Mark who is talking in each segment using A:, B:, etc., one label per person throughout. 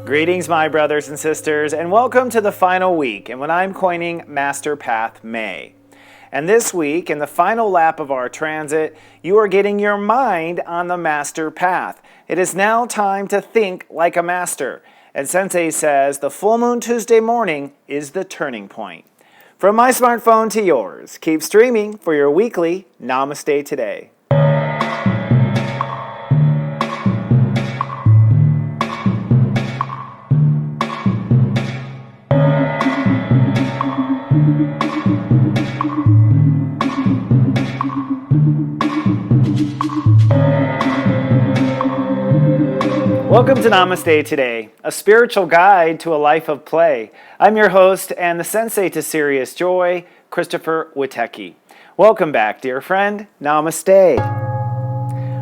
A: Greetings, my brothers and sisters, and welcome to the final week and what I'm coining Master Path May. And this week, in the final lap of our transit, you are getting your mind on the Master Path. It is now time to think like a master. And Sensei says the full moon Tuesday morning is the turning point. From my smartphone to yours, keep streaming for your weekly Namaste Today. Welcome to Namaste Today, a spiritual guide to a life of play. I'm your host and the Sensei to Serious Joy, Christopher Witecki. Welcome back, dear friend. Namaste.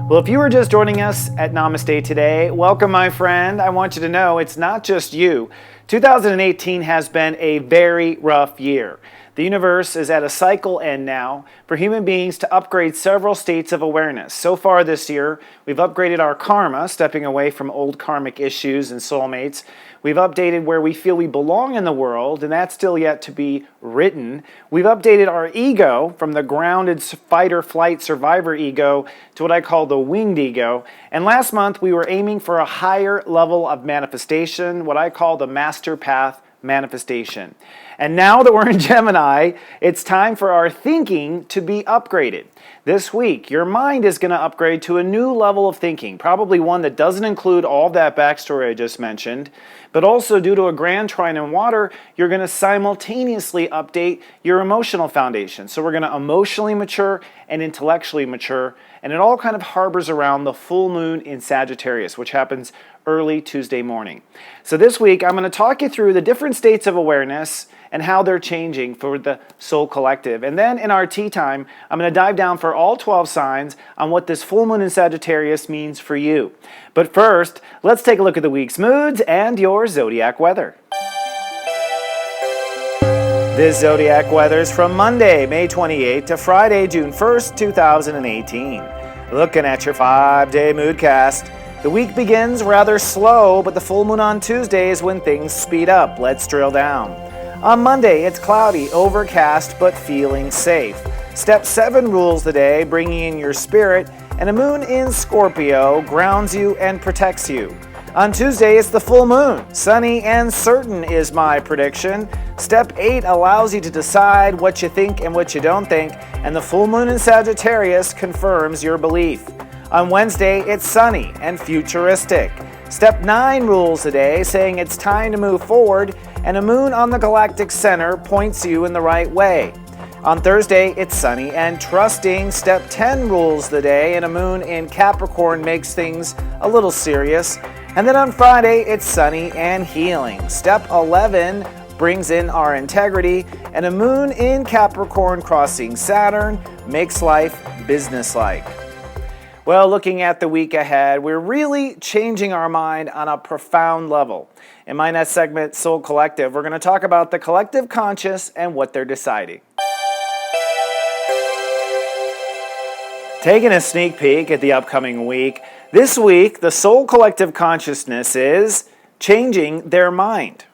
A: Well, if you were just joining us at Namaste Today, welcome, my friend. I want you to know it's not just you. 2018 has been a very rough year. The universe is at a cycle end now for human beings to upgrade several states of awareness. So far this year, we've upgraded our karma, stepping away from old karmic issues and soulmates. We've updated where we feel we belong in the world, and that's still yet to be written. We've updated our ego from the grounded fight-or-flight survivor ego to what I call the winged ego. And last month, we were aiming for a higher level of manifestation, what I call the Master Path manifestation. And now that we're in Gemini, it's time for our thinking to be upgraded. This week, your mind is going to upgrade to a new level of thinking, probably one that doesn't include all that backstory I just mentioned, but also due to a grand trine in water, you're going to simultaneously update your emotional foundation. So we're going to emotionally mature and intellectually mature, and it all kind of harbors around the full moon in Sagittarius, which happens early Tuesday morning. So this week, I'm going to talk you through the different states of awareness and how they're changing for the soul collective. And then in our tea time, I'm going to dive down for all 12 signs on what this full moon in Sagittarius means for you. But first, let's take a look at the week's moods and your zodiac weather. This zodiac weather is from Monday, May 28th to Friday, June 1st, 2018. Looking at your 5-day moodcast. The week begins rather slow, but the full moon on Tuesday is when things speed up. Let's drill down. On Monday, it's cloudy, overcast, but feeling safe. Step 7 rules the day, bringing in your spirit, and a moon in Scorpio grounds you and protects you. On Tuesday, it's the full moon. Sunny and certain is my prediction. Step 8 allows you to decide what you think and what you don't think, and the full moon in Sagittarius confirms your belief. On Wednesday, it's sunny and futuristic. Step 9 rules the day, saying it's time to move forward, and a moon on the galactic center points you in the right way. On Thursday, it's sunny and trusting. Step 10 rules the day, and a moon in Capricorn makes things a little serious. And then on Friday, it's sunny and healing. Step 11 brings in our integrity, and a moon in Capricorn crossing Saturn makes life businesslike. Well, looking at the week ahead, we're really changing our mind on a profound level. In my next segment, Soul Collective, we're going to talk about the collective conscious and what they're deciding. Taking a sneak peek at the upcoming week, this week, the Soul Collective consciousness is changing their mind.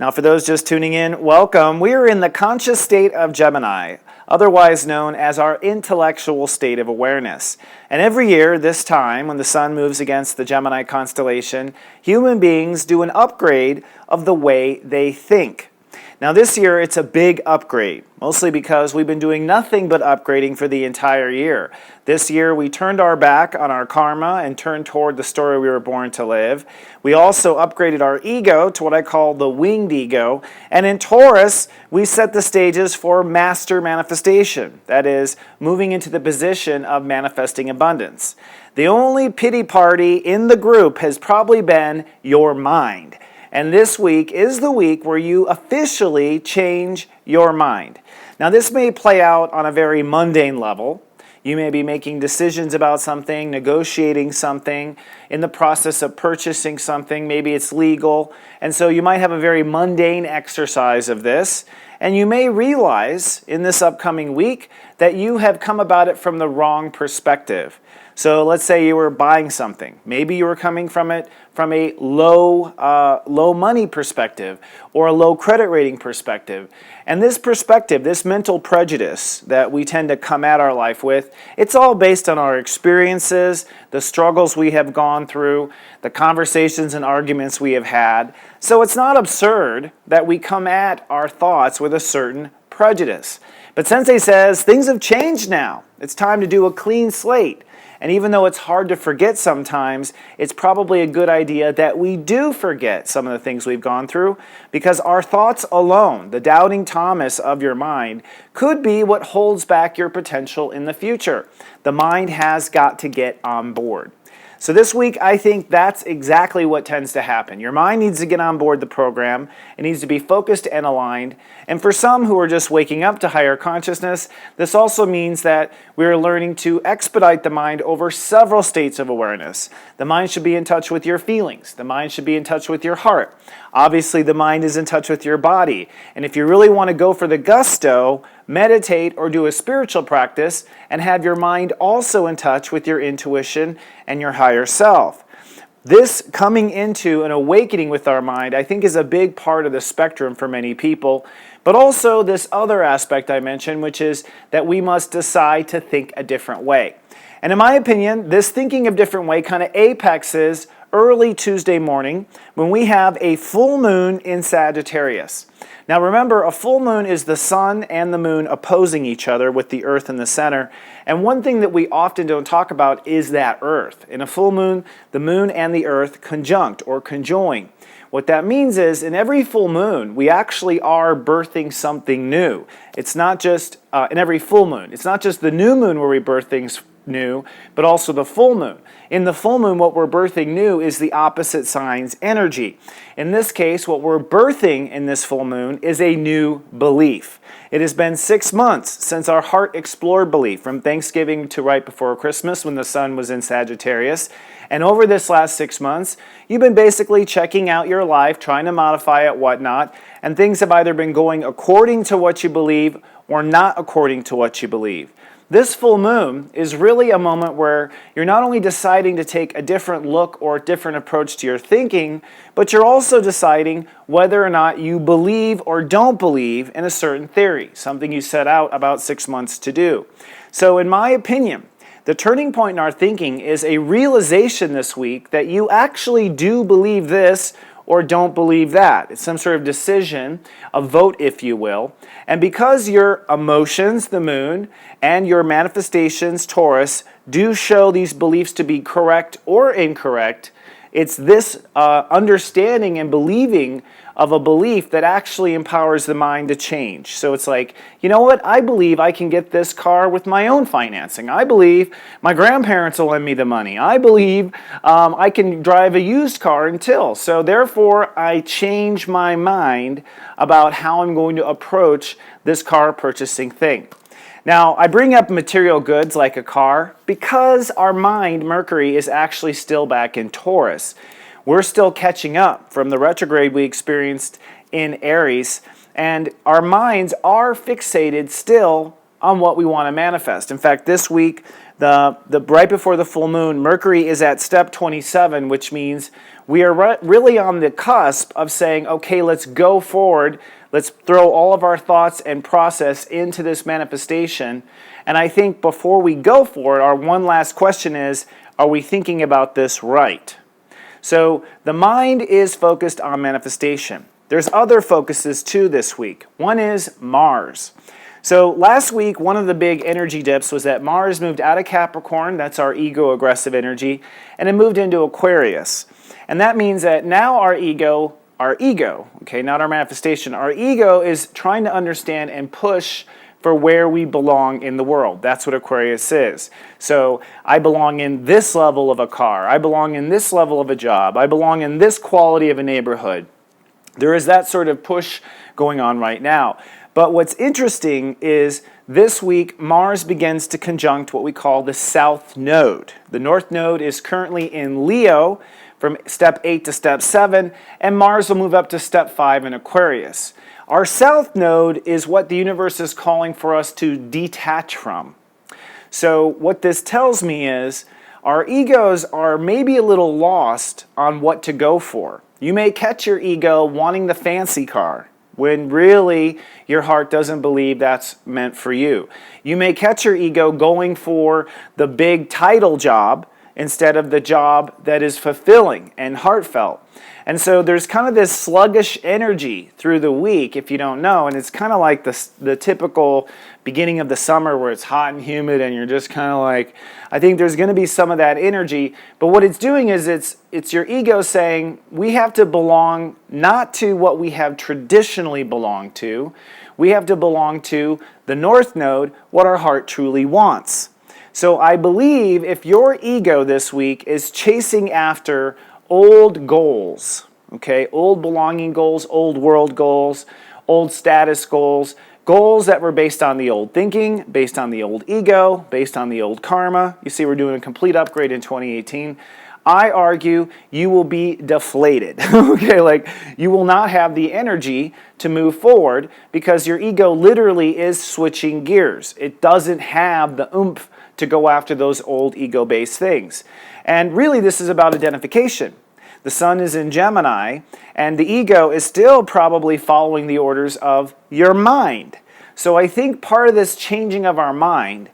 A: Now, for those just tuning in, welcome. We are in the conscious state of Gemini, otherwise known as our intellectual state of awareness. And every year, this time, when the sun moves against the Gemini constellation, human beings do an upgrade of the way they think. Now this year, it's a big upgrade, mostly because we've been doing nothing but upgrading for the entire year. This year, we turned our back on our karma and turned toward the story we were born to live. We also upgraded our ego to what I call the winged ego. And in Taurus, we set the stages for master manifestation. That is, moving into the position of manifesting abundance. The only pity party in the group has probably been your mind. And this week is the week where you officially change your mind. Now, this may play out on a very mundane level. You may be making decisions about something, negotiating something, in the process of purchasing something. Maybe it's legal. And so you might have a very mundane exercise of this. And you may realize in this upcoming week that you have come about it from the wrong perspective. So let's say you were buying something. Maybe you were coming from it from a low money perspective or a low credit rating perspective. And this perspective, this mental prejudice that we tend to come at our life with, it's all based on our experiences, the struggles we have gone through, the conversations and arguments we have had. So it's not absurd that we come at our thoughts with a certain prejudice. But Sensei says things have changed now. It's time to do a clean slate. And even though it's hard to forget sometimes, it's probably a good idea that we do forget some of the things we've gone through, because our thoughts alone, the doubting Thomas of your mind, could be what holds back your potential in the future. The mind has got to get on board. So this week, I think that's exactly what tends to happen. Your mind needs to get on board the program. It needs to be focused and aligned. And for some who are just waking up to higher consciousness, this also means that we're learning to expedite the mind over several states of awareness. The mind should be in touch with your feelings. The mind should be in touch with your heart. Obviously, the mind is in touch with your body. And if you really want to go for the gusto, meditate or do a spiritual practice and have your mind also in touch with your intuition and your higher self. This coming into an awakening with our mind, I think, is a big part of the spectrum for many people, but also this other aspect I mentioned, which is that we must decide to think a different way. And in my opinion, this thinking of different way kind of apexes early Tuesday morning when we have a full moon in Sagittarius. Now remember, a full moon is the sun and the moon opposing each other with the earth in the center. And one thing that we often don't talk about is that earth. In a full moon, the moon and the earth conjunct or conjoin. What that means is in every full moon, we actually are birthing something new. It's not just, in every full moon, it's not just the new moon where we birth things new, but also the full moon. In the full moon, what we're birthing new is the opposite sign's energy. In this case, what we're birthing in this full moon is a new belief. It has been 6 months since our heart explored belief, from Thanksgiving to right before Christmas when the sun was in Sagittarius. And over this last 6 months, you've been basically checking out your life, trying to modify it, whatnot, and things have either been going according to what you believe or not according to what you believe. This full moon is really a moment where you're not only deciding to take a different look or a different approach to your thinking, but you're also deciding whether or not you believe or don't believe in a certain theory, something you set out about 6 months to do. So in my opinion, the turning point in our thinking is a realization this week that you actually do believe this or don't believe that. It's some sort of decision, a vote if you will. And because your emotions, the moon, and your manifestations, Taurus, do show these beliefs to be correct or incorrect, it's this understanding and believing of a belief that actually empowers the mind to change. So it's like, you know what? I believe I can get this car with my own financing. I believe my grandparents will lend me the money. I believe I can drive a used car until. So therefore, I change my mind about how I'm going to approach this car purchasing thing. Now, I bring up material goods like a car because our mind, Mercury, is actually still back in Taurus. We're still catching up from the retrograde we experienced in Aries, and our minds are fixated still on what we want to manifest. In fact, this week, the right before the full moon, Mercury is at step 27, which means we are really on the cusp of saying, okay, let's go forward. Let's throw all of our thoughts and process into this manifestation. And I think before we go for it, our one last question is, are we thinking about this right? So the mind is focused on manifestation. There's other focuses too this week. One is Mars. So last week, one of the big energy dips was that Mars moved out of Capricorn, that's our ego aggressive energy, and it moved into Aquarius. And that means that now our ego, okay, not our manifestation, our ego is trying to understand and push for where we belong in the world. That's what Aquarius is. So I belong in this level of a car. I belong in this level of a job. I belong in this quality of a neighborhood. There is that sort of push going on right now. But what's interesting is this week Mars begins to conjunct what we call the South Node. The North Node is currently in Leo from step 8 to step 7, and Mars will move up to step 5 in Aquarius. Our South Node is what the universe is calling for us to detach from. So what this tells me is our egos are maybe a little lost on what to go for. You may catch your ego wanting the fancy car, when really your heart doesn't believe that's meant for you. You may catch your ego going for the big title job instead of the job that is fulfilling and heartfelt. And so there's kind of this sluggish energy through the week, if you don't know, and it's kind of like the typical beginning of the summer where it's hot and humid and you're just kind of like, I think there's going to be some of that energy, but what it's doing is it's your ego saying we have to belong not to what we have traditionally belonged to, we have to belong to the North Node, what our heart truly wants. So I believe if your ego this week is chasing after old goals, okay, old belonging goals, old world goals, old status goals, goals that were based on the old thinking, based on the old ego, based on the old karma. You see, we're doing a complete upgrade in 2018. I argue you will be deflated, okay, like you will not have the energy to move forward because your ego literally is switching gears. It doesn't have the oomph to go after those old ego-based things. And really this is about identification. The sun is in Gemini, and the ego is still probably following the orders of your mind. So I think part of this changing of our mind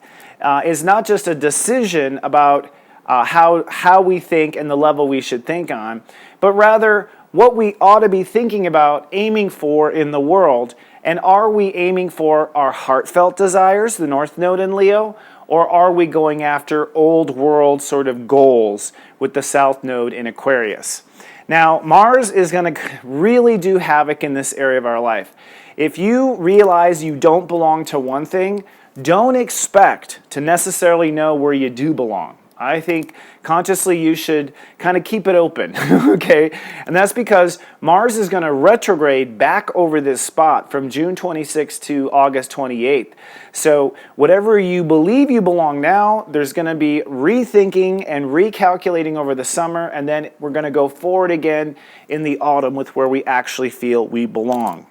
A: is not just a decision about how we think and the level we should think on, but rather what we ought to be thinking about, aiming for in the world. And are we aiming for our heartfelt desires, the North Node in Leo, or are we going after old world sort of goals with the South Node in Aquarius? Now, Mars is going to really do havoc in this area of our life. If you realize you don't belong to one thing, don't expect to necessarily know where you do belong. I think consciously you should kind of keep it open, okay? And that's because Mars is going to retrograde back over this spot from June 26th to August 28th. So whatever you believe you belong now, there's going to be rethinking and recalculating over the summer, and then we're going to go forward again in the autumn with where we actually feel we belong.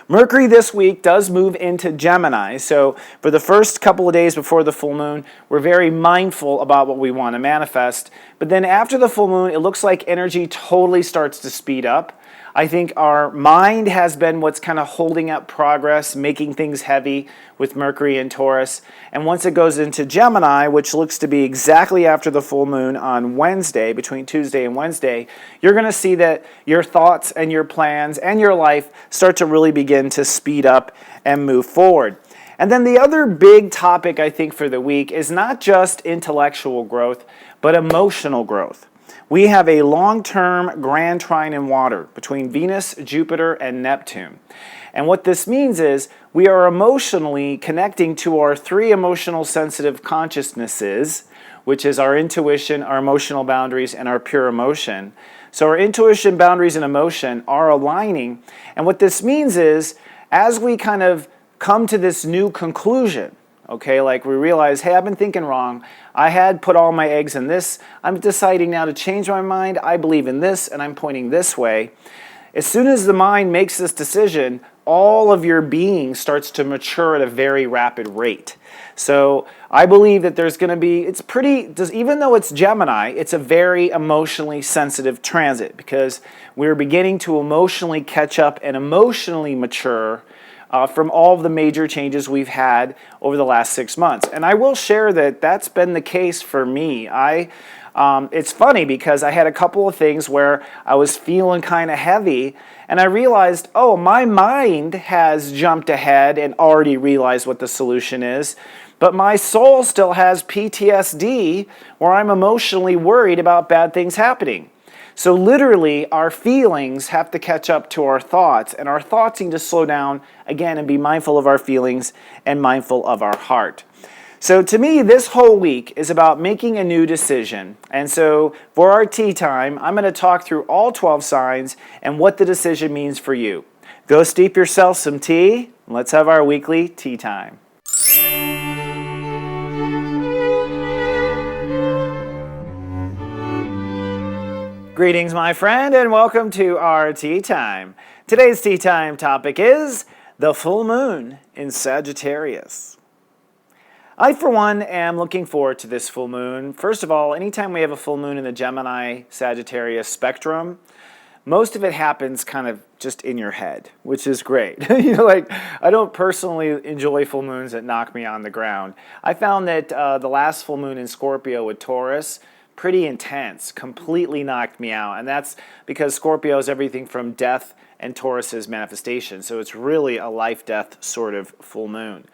A: Mercury this week does move into Gemini, so for the first couple of days before the full moon, we're very mindful about what we want to manifest. But then after the full moon, it looks like energy totally starts to speed up. I think our mind has been what's kind of holding up progress, making things heavy with Mercury and Taurus. And once it goes into Gemini, which looks to be exactly after the full moon on Wednesday, between Tuesday and Wednesday, you're going to see that your thoughts and your plans and your life start to really begin to speed up and move forward. And then the other big topic, I think, for the week is not just intellectual growth, but emotional growth. We have a long-term grand trine in water between Venus, Jupiter, and Neptune. And what this means is we are emotionally connecting to our three emotional sensitive consciousnesses, which is our intuition, our emotional boundaries, and our pure emotion. So our intuition, boundaries, and emotion are aligning. And what this means is as we kind of come to this new conclusion, okay, like we realize, hey, I've been thinking wrong. I had put all my eggs in this. I'm deciding now to change my mind. I believe in this, and I'm pointing this way. As soon as the mind makes this decision, all of your being starts to mature at a very rapid rate. So I believe that there's going to be, even though it's Gemini, it's a very emotionally sensitive transit because we're beginning to emotionally catch up and emotionally mature from all of the major changes we've had over the last 6 months. And I will share that that's been the case for me. It's funny because I had a couple of things where I was feeling kind of heavy and I realized, oh, my mind has jumped ahead and already realized what the solution is, but my soul still has PTSD where I'm emotionally worried about bad things happening. So literally, our feelings have to catch up to our thoughts, and our thoughts need to slow down again and be mindful of our feelings and mindful of our heart. So to me, this whole week is about making a new decision. And so for our tea time, I'm going to talk through all 12 signs and what the decision means for you. Go steep yourself some tea, and let's have our weekly tea time. Greetings, my friend, and welcome to our tea time. Today's tea time topic is the full moon in Sagittarius. I, for one, am looking forward to this full moon. First of all, anytime we have a full moon in the Gemini Sagittarius spectrum, most of it happens kind of just in your head, which is great. Like, I don't personally enjoy full moons that knock me on the ground. I found that the last full moon in Scorpio with Taurus, pretty intense, completely knocked me out. And that's because Scorpio is everything from death and Taurus is manifestation. So it's really a life-death sort of full moon.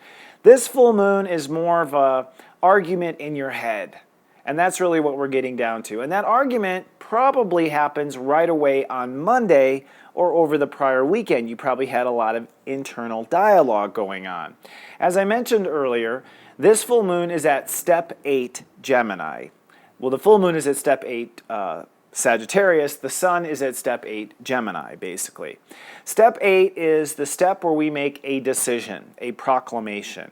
A: This full moon is more of a argument in your head. And that's really what we're getting down to. And that argument probably happens right away on Monday or over the prior weekend. You probably had a lot of internal dialogue going on. As I mentioned earlier, this full moon is at step 8 Gemini. Well, the full moon is at step 8 Sagittarius. The sun is at step 8 Gemini, basically. Step 8 is the step where we make a decision, a proclamation.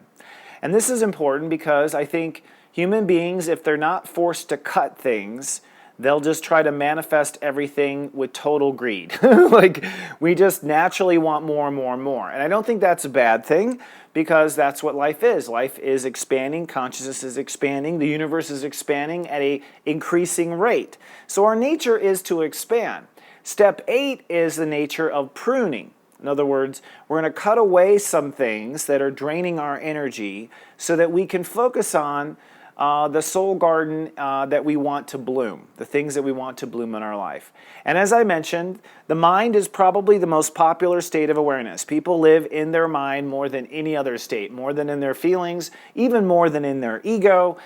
A: And this is important because I think human beings, if they're not forced to cut things, they'll just try to manifest everything with total greed. Like, we just naturally want more and more and more. And I don't think that's a bad thing, because that's what life is. Life is expanding, consciousness is expanding, the universe is expanding at an increasing rate. So our nature is to expand. Step 8 is the nature of pruning. In other words, we're going to cut away some things that are draining our energy so that we can focus on the soul garden that we want to bloom, the things that we want to bloom in our life. And as I mentioned, the mind is probably the most popular state of awareness. People live in their mind more than any other state, more than in their feelings, even more than in their ego,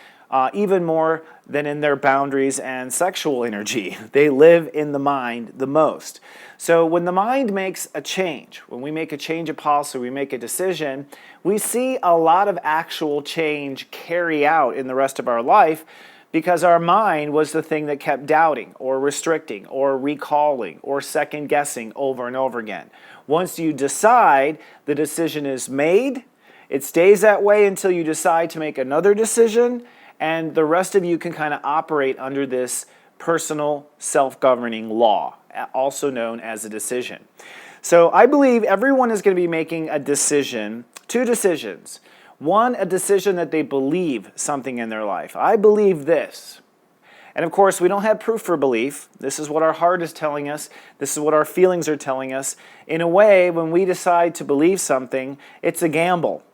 A: even more than in their boundaries and sexual energy. They live in the mind the most. So when the mind makes a change, when we make a change of policy, we make a decision, we see a lot of actual change carry out in the rest of our life, because our mind was the thing that kept doubting or restricting or recalling or second guessing over and over again. Once you decide, the decision is made. It stays that way until you decide to make another decision, and the rest of you can kind of operate under this personal self-governing law, also known as a decision. So I believe everyone is going to be making a decision, two decisions. One, a decision that they believe something in their life. I believe this. And of course, we don't have proof for belief. This is what our heart is telling us. This is what our feelings are telling us. In a way, when we decide to believe something, it's a gamble.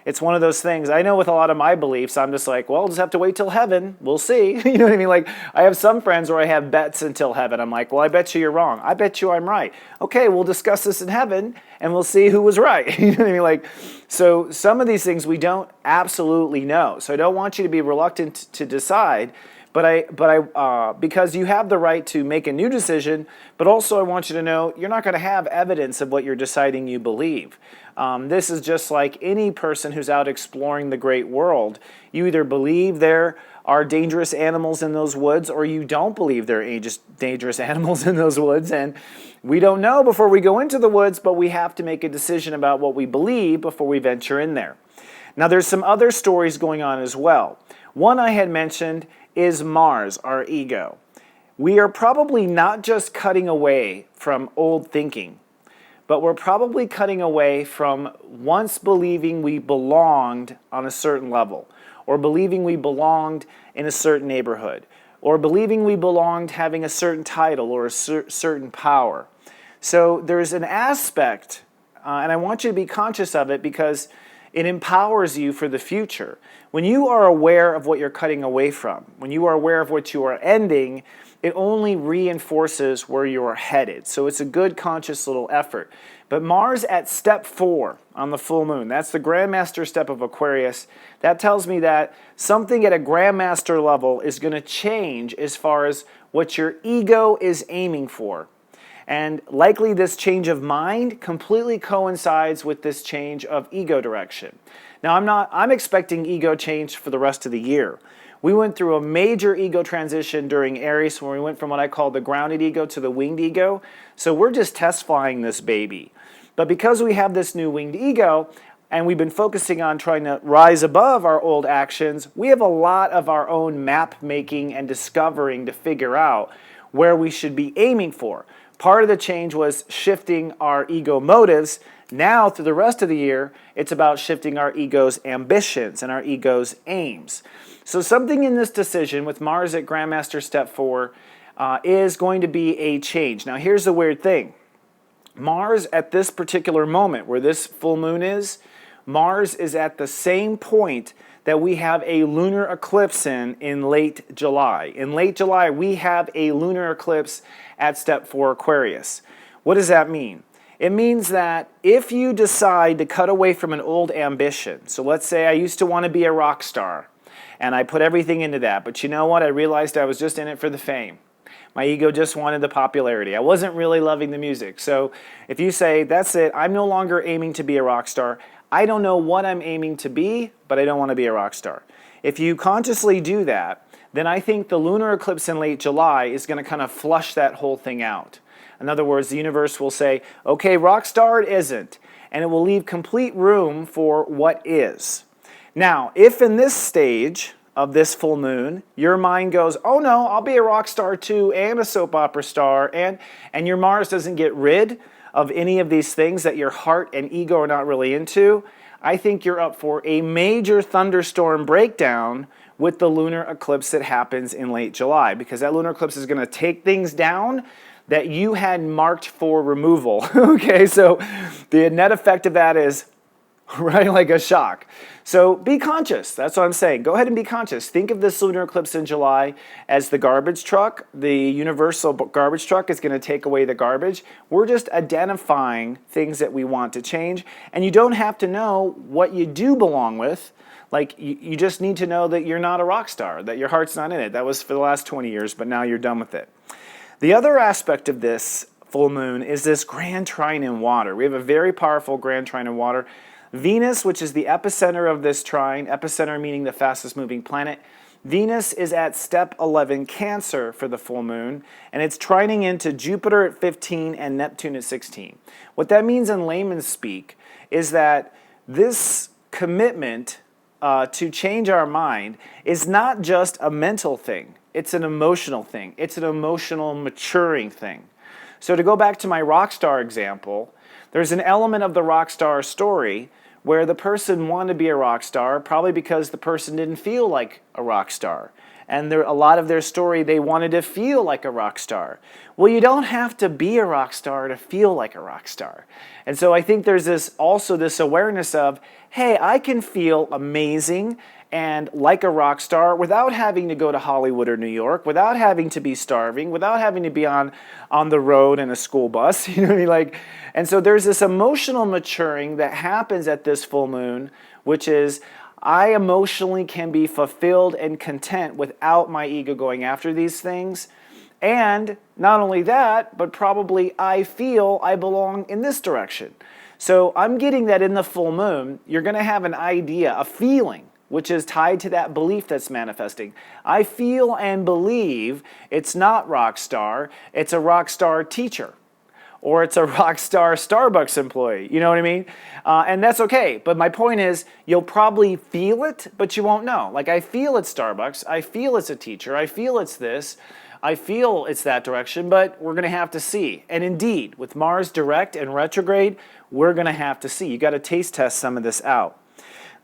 A: It's one of those things. I know with a lot of my beliefs, I'm just like, well, I'll just have to wait till heaven. We'll see. You know what I mean? Like, I have some friends where I have bets until heaven. I'm like, well, I bet you you're wrong. I bet you I'm right. Okay, we'll discuss this in heaven, and we'll see who was right. You know what I mean? Like, so some of these things we don't absolutely know. So I don't want you to be reluctant to decide, because you have the right to make a new decision, but also I want you to know you're not going to have evidence of what you're deciding you believe. This is just like any person who's out exploring the great world. You either believe there are dangerous animals in those woods, or you don't believe there are dangerous animals in those woods. And we don't know before we go into the woods, but we have to make a decision about what we believe before we venture in there. Now, there's some other stories going on as well. One I had mentioned is Mars, our ego. We are probably not just cutting away from old thinking, but we're probably cutting away from once believing we belonged on a certain level, or believing we belonged in a certain neighborhood, or believing we belonged having a certain title or a certain power. So there's an aspect, and I want you to be conscious of it because it empowers you for the future. When you are aware of what you're cutting away from, when you are aware of what you are ending, it only reinforces where you are headed. So it's a good conscious little effort. But Mars at step 4 on the full moon, that's the Grandmaster step of Aquarius. That tells me that something at a Grandmaster level is going to change as far as what your ego is aiming for. And likely this change of mind completely coincides with this change of ego direction. Now I'm expecting ego change for the rest of the year. We went through a major ego transition during Aries when we went from what I call the grounded ego to the winged ego. So we're just test flying this baby. But because we have this new winged ego, and we've been focusing on trying to rise above our old actions, we have a lot of our own map making and discovering to figure out where we should be aiming for. Part of the change was shifting our ego motives. Now, through the rest of the year, it's about shifting our ego's ambitions and our ego's aims. So something in this decision with Mars at Grandmaster Step 4 is going to be a change. Now, here's the weird thing. Mars at this particular moment where this full moon is, Mars is at the same point that we have a lunar eclipse in late July. In late July, we have a lunar eclipse at Step 4 Aquarius. What does that mean? It means that if you decide to cut away from an old ambition, so let's say I used to want to be a rock star, and I put everything into that, but you know what? I realized I was just in it for the fame. My ego just wanted the popularity. I wasn't really loving the music. So if you say, that's it, I'm no longer aiming to be a rock star. I don't know what I'm aiming to be, but I don't want to be a rock star. If you consciously do that, then I think the lunar eclipse in late July is going to kind of flush that whole thing out. In other words, the universe will say, okay, rock star it isn't, and it will leave complete room for what is. Now, if in this stage of this full moon, your mind goes, oh no, I'll be a rock star too, and a soap opera star, and your Mars doesn't get rid of any of these things that your heart and ego are not really into, I think you're up for a major thunderstorm breakdown with the lunar eclipse that happens in late July, because that lunar eclipse is going to take things down that you had marked for removal. Okay, so the net effect of that is right, like a shock. So be conscious. That's what I'm saying. Go ahead and be conscious. Think of this lunar eclipse in July as the garbage truck. The universal garbage truck is going to take away the garbage. We're just identifying things that we want to change. And you don't have to know what you do belong with. Like, you just need to know that you're not a rock star, that your heart's not in it. That was for the last 20 years, but now you're done with it. The other aspect of this full moon is this grand trine in water. We have a very powerful grand trine in water. Venus, which is the epicenter of this trine, epicenter meaning the fastest moving planet, Venus is at step 11 Cancer for the full moon, and it's trining into Jupiter at 15 and Neptune at 16. What that means in layman's speak is that this commitment to change our mind is not just a mental thing, it's an emotional thing, it's an emotional maturing thing. So to go back to my rock star example, there's an element of the rock star story where the person wanted to be a rock star probably because the person didn't feel like a rock star. And a lot of their story, they wanted to feel like a rock star. Well, you don't have to be a rock star to feel like a rock star. And so I think there's also this awareness of, hey, I can feel amazing and like a rock star without having to go to Hollywood or New York, without having to be starving, without having to be on the road in a school bus. You know what I mean? And so there's this emotional maturing that happens at this full moon, which is I emotionally can be fulfilled and content without my ego going after these things. And not only that, but probably I feel I belong in this direction. So I'm getting that in the full moon, you're going to have an idea, a feeling, which is tied to that belief that's manifesting. I feel and believe it's not rock star, it's a rock star teacher. Or it's a rock star Starbucks employee, you know what I mean? And that's okay, but my point is, you'll probably feel it, but you won't know. Like, I feel it's Starbucks, I feel it's a teacher, I feel it's this, I feel it's that direction, but we're gonna have to see. And indeed, with Mars direct and retrograde, we're gonna have to see. You gotta taste test some of this out.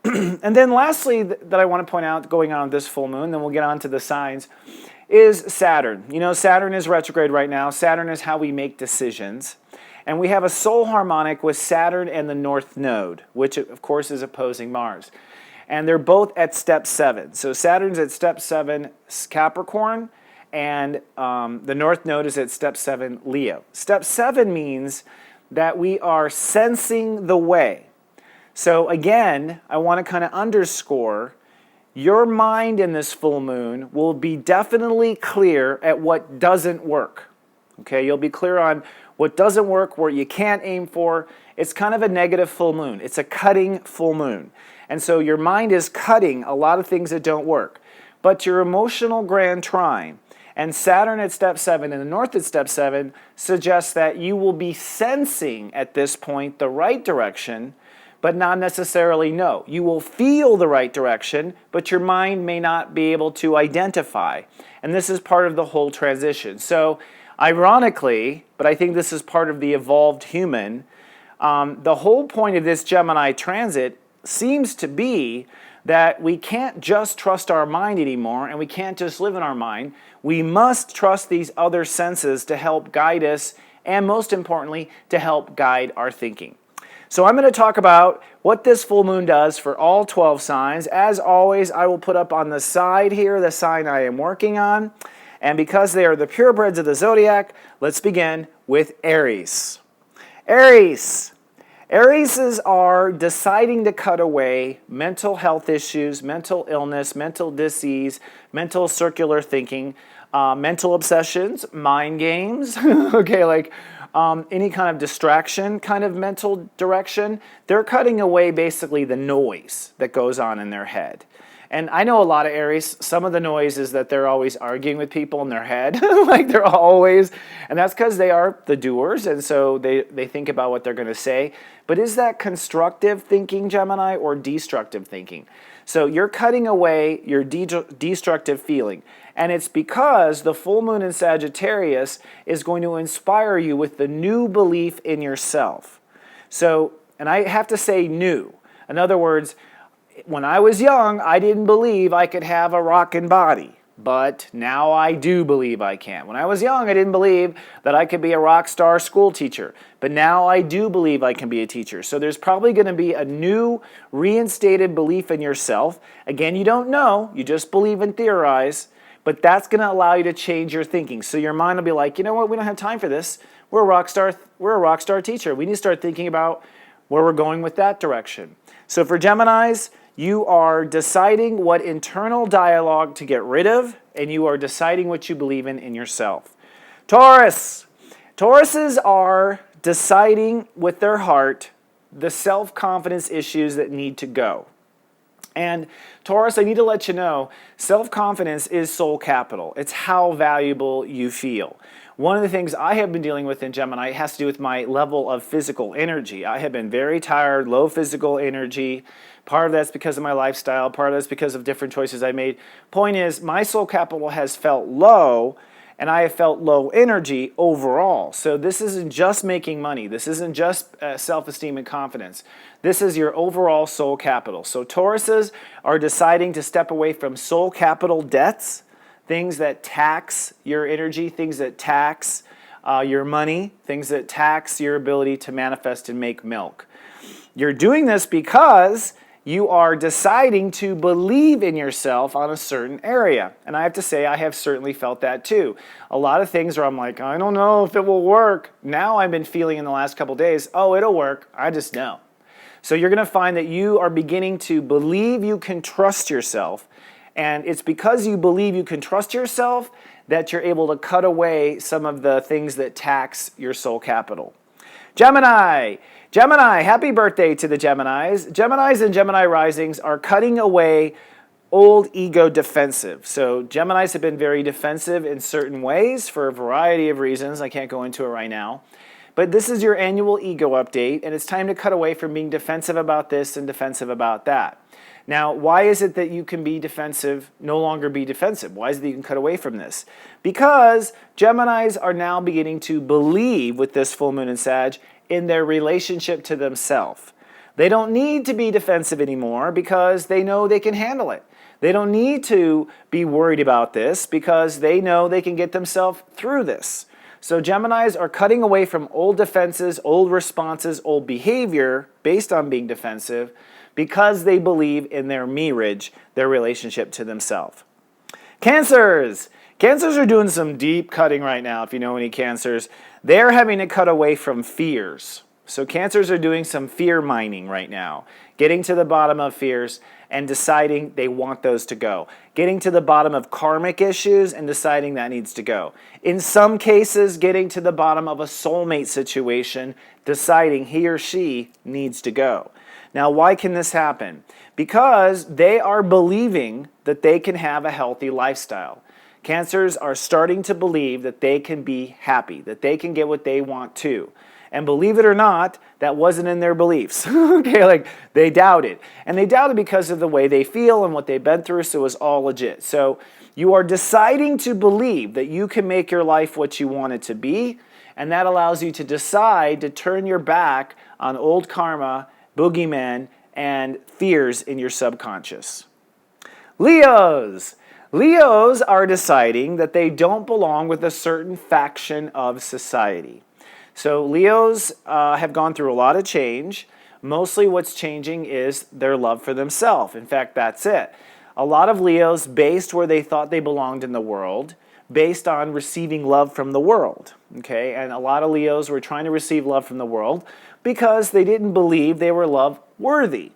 A: And then lastly, that I wanna point out going on this full moon, then we'll get on to the signs, is Saturn. You know, Saturn is retrograde right now. Saturn is how we make decisions. And we have a soul harmonic with Saturn and the North Node, which of course is opposing Mars. And they're both at step 7. So Saturn's at step 7 Capricorn, and the North Node is at step 7 Leo. Step 7 means that we are sensing the way. So again, I want to kind of underscore, your mind in this full moon will be definitely clear at what doesn't work. Okay, you'll be clear on what doesn't work, where you can't aim for. It's kind of a negative full moon. It's a cutting full moon. And so your mind is cutting a lot of things that don't work. But your emotional grand trine and Saturn at step 7 and the North at step 7 suggests that you will be sensing at this point the right direction, but not necessarily know. You will feel the right direction, but your mind may not be able to identify. And this is part of the whole transition. So Ironically, but I think this is part of the evolved human, the whole point of this Gemini transit seems to be that we can't just trust our mind anymore, and we can't just live in our mind. We must trust these other senses to help guide us, and most importantly, to help guide our thinking. So I'm going to talk about what this full moon does for all 12 signs. As always, I will put up on the side here the sign I am working on. And because they are the purebreds of the Zodiac, let's begin with Aries. Aries. Aries are deciding to cut away mental health issues, mental illness, mental disease, mental circular thinking, mental obsessions, mind games, okay, like any kind of distraction, kind of mental direction. They're cutting away basically the noise that goes on in their head. And I know a lot of Aries, some of the noise is that they're always arguing with people in their head. Like they're always, and that's because they are the doers, and so they think about what they're going to say. But is that constructive thinking, Gemini, or destructive thinking? So you're cutting away your destructive feeling. And it's because the full moon in Sagittarius is going to inspire you with the new belief in yourself. So, and I have to say new. In other words, when I was young, I didn't believe I could have a rockin' body, but now I do believe I can. When I was young, I didn't believe that I could be a rock star school teacher, but now I do believe I can be a teacher. So there's probably going to be a new reinstated belief in yourself. Again, you don't know, you just believe and theorize, but that's going to allow you to change your thinking. So your mind will be like, you know what, we don't have time for this. We're a rock star teacher. We need to start thinking about where we're going with that direction. So for Geminis, you are deciding what internal dialogue to get rid of, and you are deciding what you believe in yourself. Taurus. Tauruses are deciding with their heart the self-confidence issues that need to go. And Taurus, I need to let you know, self-confidence is soul capital. It's how valuable you feel. One of the things I have been dealing with in Gemini has to do with my level of physical energy. I have been very tired, low physical energy. Part of that's because of my lifestyle. Part of that's because of different choices I made. Point is, my soul capital has felt low, and I have felt low energy overall. So this isn't just making money. This isn't just self-esteem and confidence. This is your overall soul capital. So Tauruses are deciding to step away from soul capital debts, things that tax your energy, things that tax your money, things that tax your ability to manifest and make milk. You're doing this because you are deciding to believe in yourself on a certain area. And I have to say, I have certainly felt that too. A lot of things where I'm like, I don't know if it will work. Now I've been feeling in the last couple days, oh, it'll work. I just know. So you're going to find that you are beginning to believe you can trust yourself. And it's because you believe you can trust yourself that you're able to cut away some of the things that tax your soul capital. Gemini. Gemini, happy birthday to the Geminis. Geminis and Gemini risings are cutting away old ego defensive. So Geminis have been very defensive in certain ways for a variety of reasons. I can't go into it right now. But this is your annual ego update, and it's time to cut away from being defensive about this and defensive about that. Now, why is it that you can be defensive, no longer be defensive? Why is it that you can cut away from this? Because Geminis are now beginning to believe with this full moon in Sag in their relationship to themselves. They don't need to be defensive anymore because they know they can handle it. They don't need to be worried about this because they know they can get themselves through this. So Geminis are cutting away from old defenses, old responses, old behavior based on being defensive because they believe in their mirage, their relationship to themselves. Cancers. Cancers are doing some deep cutting right now, if you know any Cancers. They're having to cut away from fears. So Cancers are doing some fear mining right now, getting to the bottom of fears and deciding they want those to go. Getting to the bottom of karmic issues and deciding that needs to go. In some cases, getting to the bottom of a soulmate situation, deciding he or she needs to go. Now, why can this happen? Because they are believing that they can have a healthy lifestyle. Cancers are starting to believe that they can be happy, that they can get what they want too. And believe it or not, that wasn't in their beliefs. Okay, like they doubted. And they doubted because of the way they feel and what they've been through, so it was all legit. So you are deciding to believe that you can make your life what you want it to be, and that allows you to decide to turn your back on old karma, boogeymen, and fears in your subconscious. Leos. Leos are deciding that they don't belong with a certain faction of society. So Leos have gone through a lot of change. Mostly what's changing is their love for themselves. In fact, that's it. A lot of Leos based where they thought they belonged in the world, based on receiving love from the world. Okay, and a lot of Leos were trying to receive love from the world because they didn't believe they were love worthy.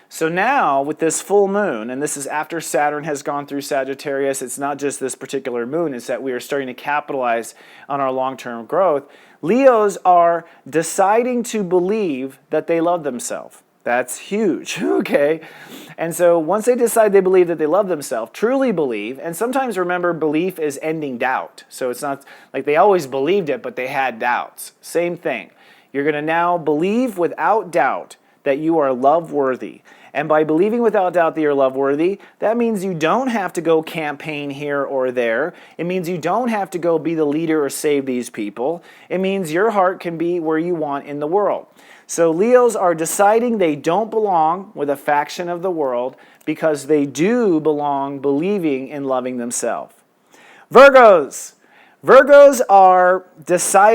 A: So now with this full moon, and this is after Saturn has gone through Sagittarius, it's not just this particular moon, it's that we are starting to capitalize on our long-term growth. Leos are deciding to believe that they love themselves. That's huge, okay? And so once they decide they believe that they love themselves, truly believe, and sometimes remember belief is ending doubt. So it's not like they always believed it, but they had doubts. Same thing. You're going to now believe without doubt that you are love-worthy. And by believing without doubt that you're love-worthy, that means you don't have to go campaign here or there. It means you don't have to go be the leader or save these people. It means your heart can be where you want in the world. So Leos are deciding they don't belong with a faction of the world because they do belong believing in loving themselves. Virgos. Virgos are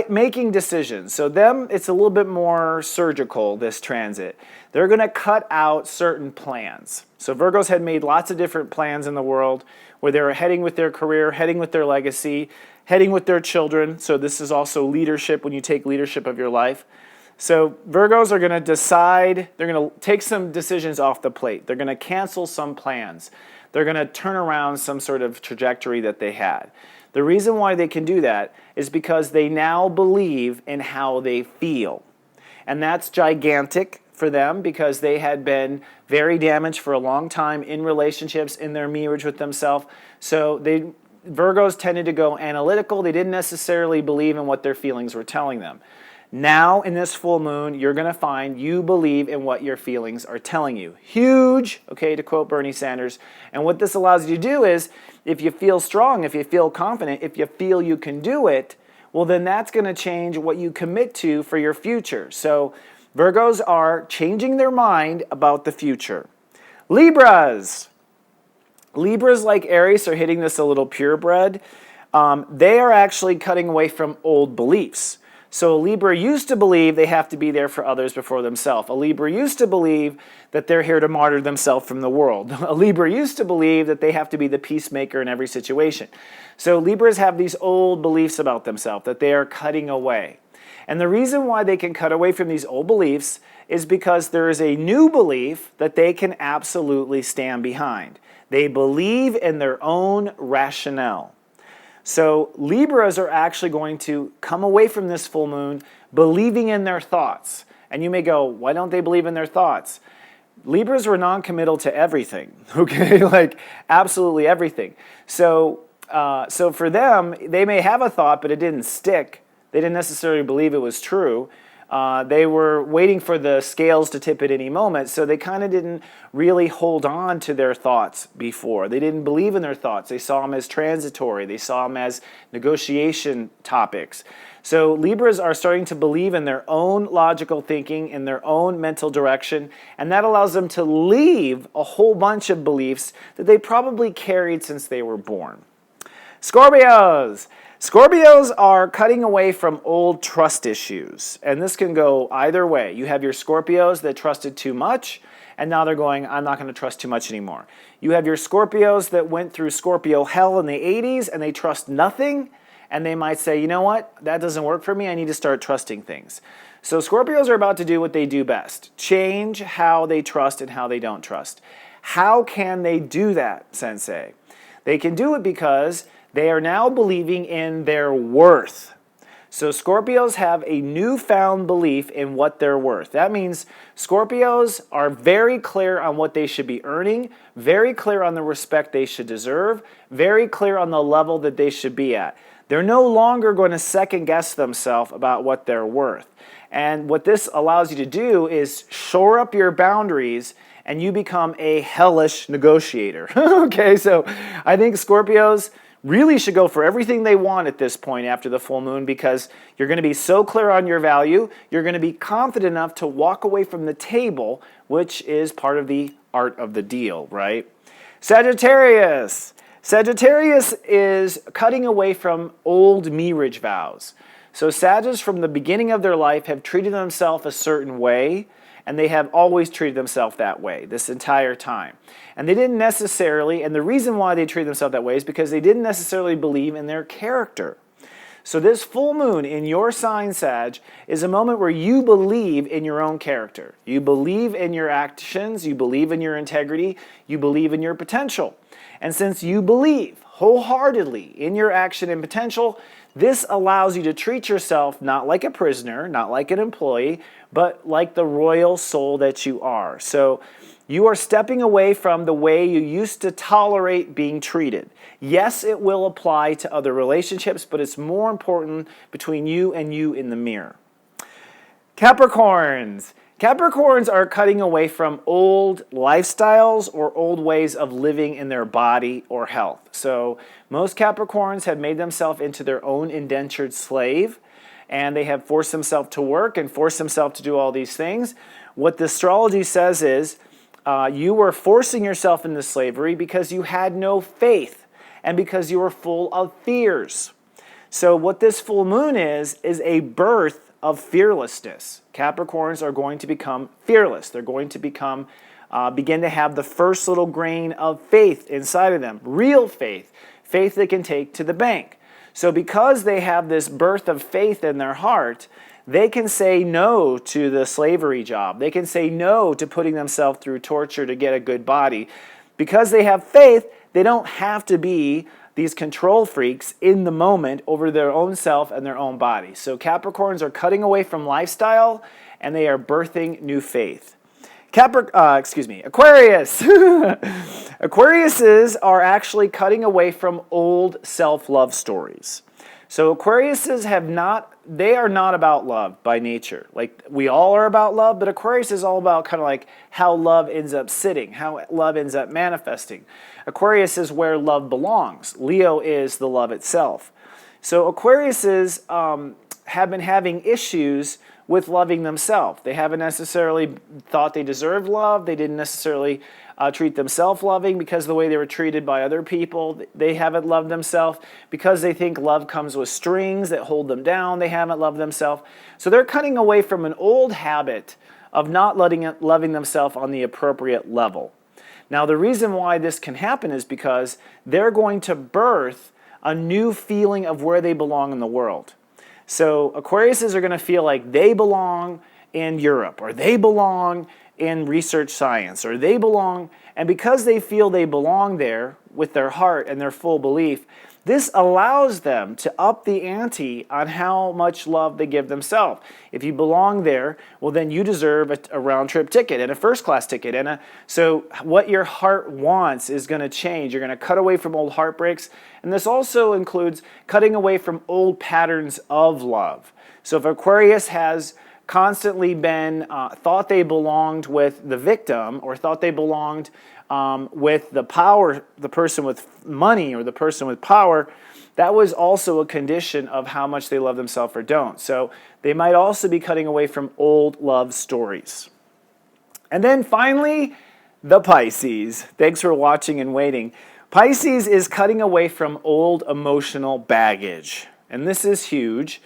A: making decisions. So them, it's a little bit more surgical, this transit. They're going to cut out certain plans. So Virgos had made lots of different plans in the world where they were heading with their career, heading with their legacy, heading with their children. So this is also leadership when you take leadership of your life. So Virgos are going to decide, they're going to take some decisions off the plate. They're going to cancel some plans. They're going to turn around some sort of trajectory that they had. The reason why they can do that is because they now believe in how they feel. And that's gigantic for them because they had been very damaged for a long time in relationships, in their marriage with themselves. So Virgos tended to go analytical. They didn't necessarily believe in what their feelings were telling them. Now, in this full moon, you're going to find you believe in what your feelings are telling you. Huge, okay, to quote Bernie Sanders. And what this allows you to do is, if you feel strong, if you feel confident, if you feel you can do it, well, then that's going to change what you commit to for your future. So Virgos are changing their mind about the future. Libras. Libras, like Aries, are hitting this a little purebred. They are actually cutting away from old beliefs. So a Libra used to believe they have to be there for others before themselves. A Libra used to believe that they're here to martyr themselves from the world. A Libra used to believe that they have to be the peacemaker in every situation. So Libras have these old beliefs about themselves that they are cutting away. And the reason why they can cut away from these old beliefs is because there is a new belief that they can absolutely stand behind. They believe in their own rationale. So Libras are actually going to come away from this full moon believing in their thoughts. And you may go, why don't they believe in their thoughts? Libras were non-committal to everything, okay? Like absolutely everything. So for them, they may have a thought, but it didn't stick. They didn't necessarily believe it was true. They were waiting for the scales to tip at any moment, so they kind of didn't really hold on to their thoughts before. They didn't believe in their thoughts. They saw them as transitory. They saw them as negotiation topics. So Libras are starting to believe in their own logical thinking, in their own mental direction, and that allows them to leave a whole bunch of beliefs that they probably carried since they were born. Scorpios. Scorpios are cutting away from old trust issues, and this can go either way. You have your Scorpios that trusted too much, and now they're going, I'm not going to trust too much anymore. You have your Scorpios that went through Scorpio hell in the 80s, and they trust nothing, and they might say, you know what, that doesn't work for me, I need to start trusting things. So Scorpios are about to do what they do best, change how they trust and how they don't trust. How can they do that, Sensei? They can do it because they are now believing in their worth. So Scorpios have a newfound belief in what they're worth. That means Scorpios are very clear on what they should be earning, very clear on the respect they should deserve, very clear on the level that they should be at. They're no longer going to second guess themselves about what they're worth. And what this allows you to do is shore up your boundaries, and you become a hellish negotiator. Okay, so I think Scorpios really should go for everything they want at this point after the full moon, because you're going to be so clear on your value, you're going to be confident enough to walk away from the table, which is part of the art of the deal, right? Sagittarius. Sagittarius is cutting away from old marriage vows. So Sagittarius from the beginning of their life have treated themselves a certain way, and they have always treated themselves that way this entire time. And they didn't necessarily, and the reason why they treated themselves that way is because they didn't necessarily believe in their character. So this full moon in your sign, Sag, is a moment where you believe in your own character. You believe in your actions, you believe in your integrity, you believe in your potential. And since you believe wholeheartedly in your action and potential, this allows you to treat yourself not like a prisoner, not like an employee, but like the royal soul that you are. So you are stepping away from the way you used to tolerate being treated. Yes, it will apply to other relationships, but it's more important between you and you in the mirror. Capricorns. Capricorns are cutting away from old lifestyles or old ways of living in their body or health. So most Capricorns have made themselves into their own indentured slave, and they have forced themselves to work and forced themselves to do all these things. What the astrology says is you were forcing yourself into slavery because you had no faith and because you were full of fears. So what this full moon is a birth of fearlessness. Capricorns are going to become fearless. They're going to begin to have the first little grain of faith inside of them, real faith, faith they can take to the bank. So because they have this birth of faith in their heart, they can say no to the slavery job. They can say no to putting themselves through torture to get a good body. Because they have faith, they don't have to be these control freaks in the moment over their own self and their own body. So Capricorns are cutting away from lifestyle, and they are birthing new faith. Aquarius. Aquariuses are actually cutting away from old self-love stories. So Aquariuses they are not about love by nature. Like we all are about love, but Aquarius is all about kind of like how love ends up sitting, how love ends up manifesting. Aquarius is where love belongs. Leo is the love itself. So Aquariuses have been having issues with loving themselves. They haven't necessarily thought they deserved love. They didn't necessarily treat themselves loving because of the way they were treated by other people. They haven't loved themselves because they think love comes with strings that hold them down. They haven't loved themselves. So they're cutting away from an old habit of not loving themselves on the appropriate level. Now, the reason why this can happen is because they're going to birth a new feeling of where they belong in the world. So Aquariuses are going to feel like they belong in Europe, or they belong in research science, or they belong, and because they feel they belong there with their heart and their full belief, this allows them to up the ante on how much love they give themselves. If you belong there, well then you deserve a round-trip ticket and a first-class ticket. So what your heart wants is going to change. You're going to cut away from old heartbreaks, and this also includes cutting away from old patterns of love. So if Aquarius has constantly been thought they belonged with the victim, or thought they belonged with the power, the person with money or the person with power, that was also a condition of how much they love themselves or don't. So they might also be cutting away from old love stories. And then finally, the Pisces. Thanks for watching and waiting. Pisces is cutting away from old emotional baggage. And this is huge.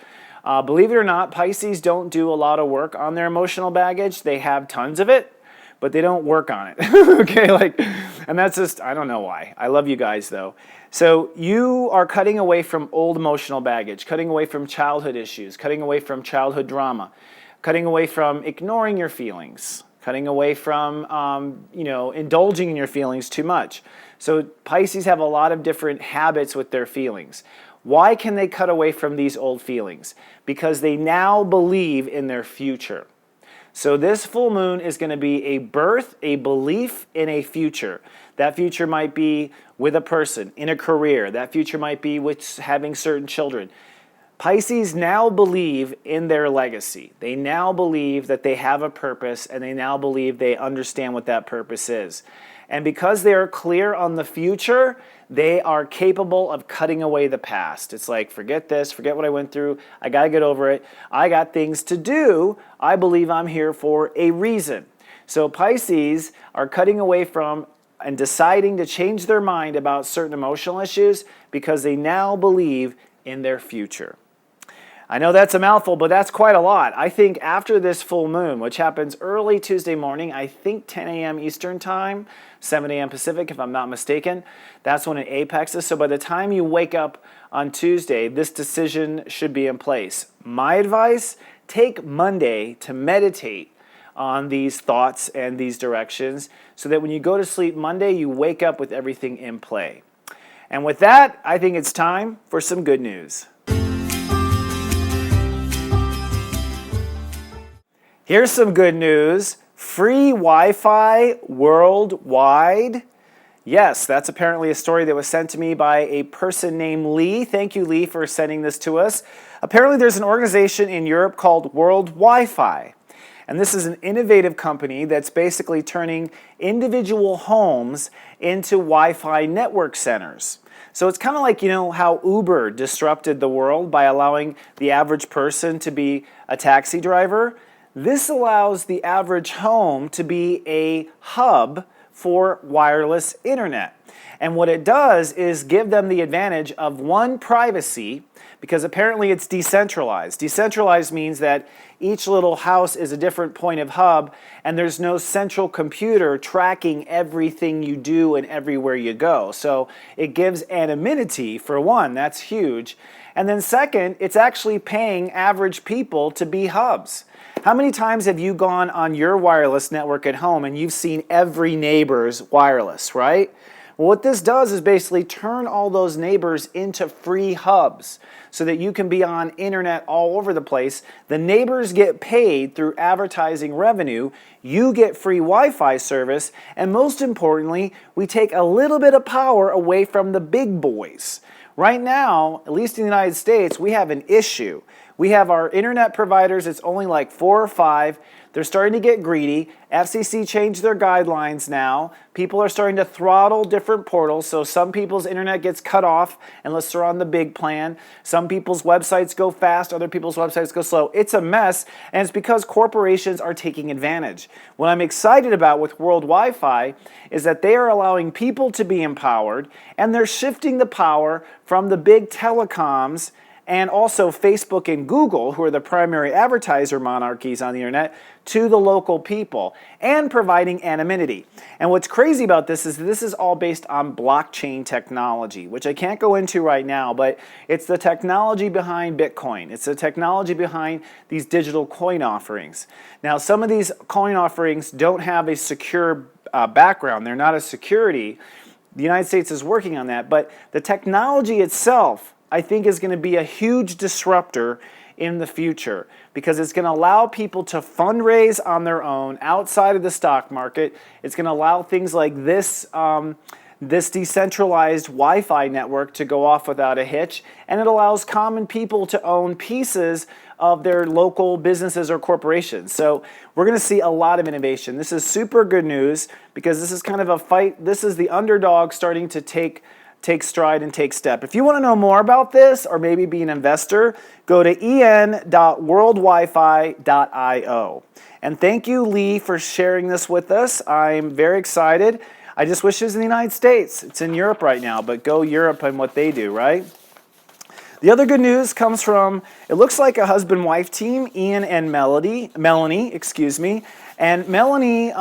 A: Believe it or not, Pisces don't do a lot of work on their emotional baggage. They have tons of it, but they don't work on it. Okay, and that's just, I don't know why. I love you guys though. So you are cutting away from old emotional baggage, cutting away from childhood issues, cutting away from childhood drama, cutting away from ignoring your feelings, cutting away from indulging in your feelings too much. So Pisces have a lot of different habits with their feelings. Why can they cut away from these old feelings? Because they now believe in their future. So this full moon is going to be a birth, a belief in a future. That future might be with a person, in a career. That future might be with having certain children. Pisces now believe in their legacy. They now believe that they have a purpose, and they now believe they understand what that purpose is. And because they are clear on the future, they are capable of cutting away the past. It's like, forget this, forget what I went through. I got to get over it. I got things to do. I believe I'm here for a reason. So Pisces are cutting away from and deciding to change their mind about certain emotional issues because they now believe in their future. I know that's a mouthful, but that's quite a lot. I think after this full moon, which happens early Tuesday morning, I think 10 a.m. Eastern Time, 7 a.m. Pacific, if I'm not mistaken, that's when it apexes. So by the time you wake up on Tuesday, this decision should be in place. My advice, take Monday to meditate on these thoughts and these directions so that when you go to sleep Monday, you wake up with everything in play. And with that, I think it's time for some good news. Here's some good news. Free Wi-Fi worldwide. Yes, that's apparently a story that was sent to me by a person named Lee. Thank you, Lee, for sending this to us. Apparently there's an organization in Europe called World Wi-Fi. And this is an innovative company that's basically turning individual homes into Wi-Fi network centers. So it's kind of like, how Uber disrupted the world by allowing the average person to be a taxi driver. This allows the average home to be a hub for wireless internet. And what it does is give them the advantage of, one, privacy, because apparently it's decentralized. Decentralized means that each little house is a different point of hub, and there's no central computer tracking everything you do and everywhere you go. So it gives anonymity, for one, that's huge. And then second, it's actually paying average people to be hubs. How many times have you gone on your wireless network at home and you've seen every neighbor's wireless, right? Well, what this does is basically turn all those neighbors into free hubs so that you can be on internet all over the place. The neighbors get paid through advertising revenue. You get free Wi-Fi service. And most importantly, we take a little bit of power away from the big boys. Right now, at least in the United States, we have an issue. We have our internet providers, it's only like 4 or 5. They're starting to get greedy. FCC changed their guidelines now. People are starting to throttle different portals, so some people's internet gets cut off unless they're on the big plan. Some people's websites go fast, other people's websites go slow. It's a mess, and it's because corporations are taking advantage. What I'm excited about with World Wi-Fi is that they are allowing people to be empowered, and they're shifting the power from the big telecoms and also Facebook and Google, who are the primary advertiser monarchies on the internet, to the local people, and providing anonymity. And what's crazy about this is all based on blockchain technology, which I can't go into right now, but it's the technology behind Bitcoin. It's the technology behind these digital coin offerings. Now, some of these coin offerings don't have a secure background. They're not a security. The United States is working on that, but the technology itself, I think, is going to be a huge disruptor in the future because it's going to allow people to fundraise on their own outside of the stock market. It's going to allow things like this decentralized Wi-Fi network to go off without a hitch, and it allows common people to own pieces of their local businesses or corporations. So we're going to see a lot of innovation. This is super good news because this is kind of a fight. This is the underdog starting to take stride and take step. If you want to know more about this or maybe be an investor, go to en.worldwifi.io. And thank you, Lee, for sharing this with us. I'm very excited. I just wish it was in the United States. It's in Europe right now, but go Europe and what they do, right? The other good news comes from, it looks like a husband-wife team, Ian and Melanie. And Melanie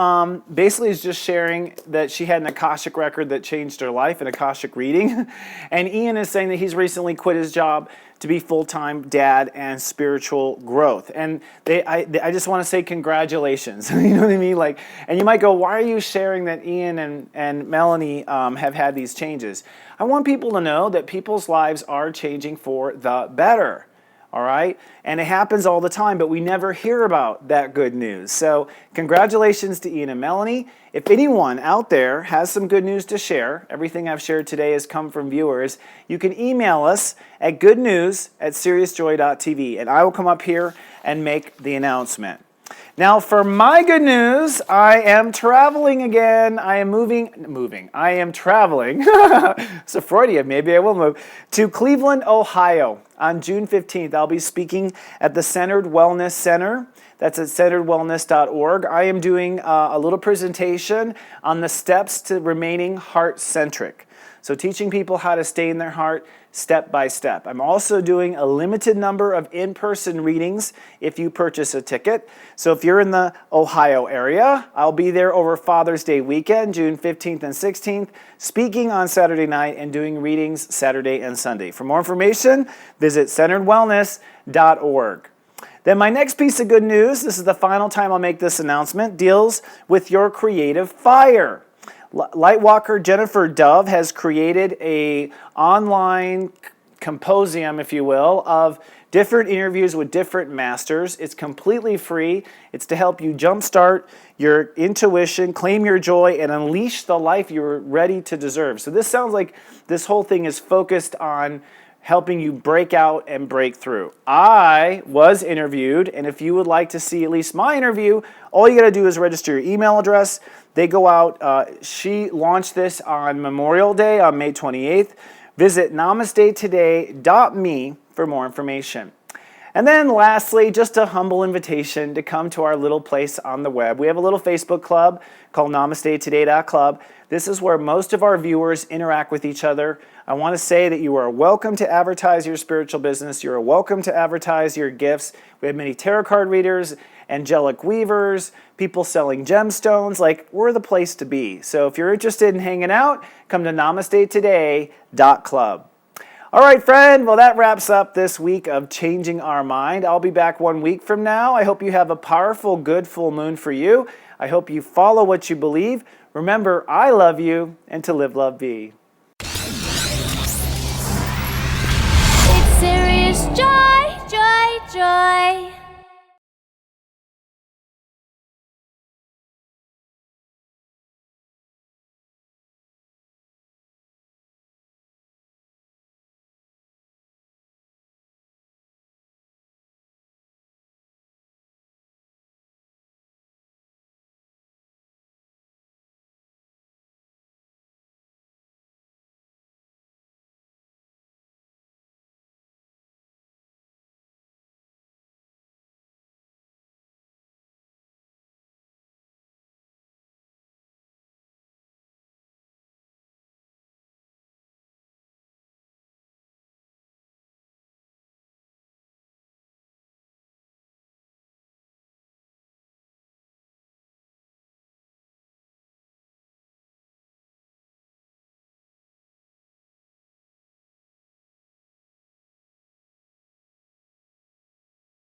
A: basically is just sharing that she had an Akashic record that changed her life, an Akashic reading. And Ian is saying that he's recently quit his job to be full-time dad and spiritual growth. And I just want to say congratulations. You know what I mean? And you might go, why are you sharing that Ian and Melanie have had these changes? I want people to know that people's lives are changing for the better. all right? And it happens all the time, but we never hear about that good news. So congratulations to Ian and Melanie. If anyone out there has some good news to share, everything I've shared today has come from viewers, you can email us at goodnews@seriousjoy.tv, and I will come up here and make the announcement. Now, for my good news, I am traveling again. I am I am traveling. It's a Freudian. Maybe I will move to Cleveland, Ohio on June 15th. I'll be speaking at the Centered Wellness Center. That's at centeredwellness.org. I am doing a little presentation on the steps to remaining heart-centric. So teaching people how to stay in their heart step by step. I'm also doing a limited number of in-person readings if you purchase a ticket. So if you're in the Ohio area, I'll be there over Father's Day weekend, June 15th and 16th, speaking on Saturday night and doing readings Saturday and Sunday. For more information, visit centeredwellness.org. Then my next piece of good news, this is the final time I'll make this announcement, deals with your creative fire. Lightwalker Jennifer Dove has created a online composium, if you will, of different interviews with different masters. It's completely free. It's to help you jumpstart your intuition, claim your joy, and unleash the life you're ready to deserve. So this sounds like this whole thing is focused on helping you break out and break through. I was interviewed, and if you would like to see at least my interview, all you got to do is register your email address. They go out. She launched this on Memorial Day on May 28th. Visit namastetoday.me for more information. And then lastly, just a humble invitation to come to our little place on the web. We have a little Facebook club called namastetoday.club. This is where most of our viewers interact with each other. I want to say that you are welcome to advertise your spiritual business. You are welcome to advertise your gifts. We have many tarot card readers, angelic weavers, people selling gemstones. Like, we're the place to be. So if you're interested in hanging out, come to namastetoday.club. All right, friend. Well, that wraps up this week of Changing Our Mind. I'll be back 1 week from now. I hope you have a powerful, good full moon for you. I hope you follow what you believe. Remember, I love you, and to live, love, be.
B: It's serious joy, joy, joy.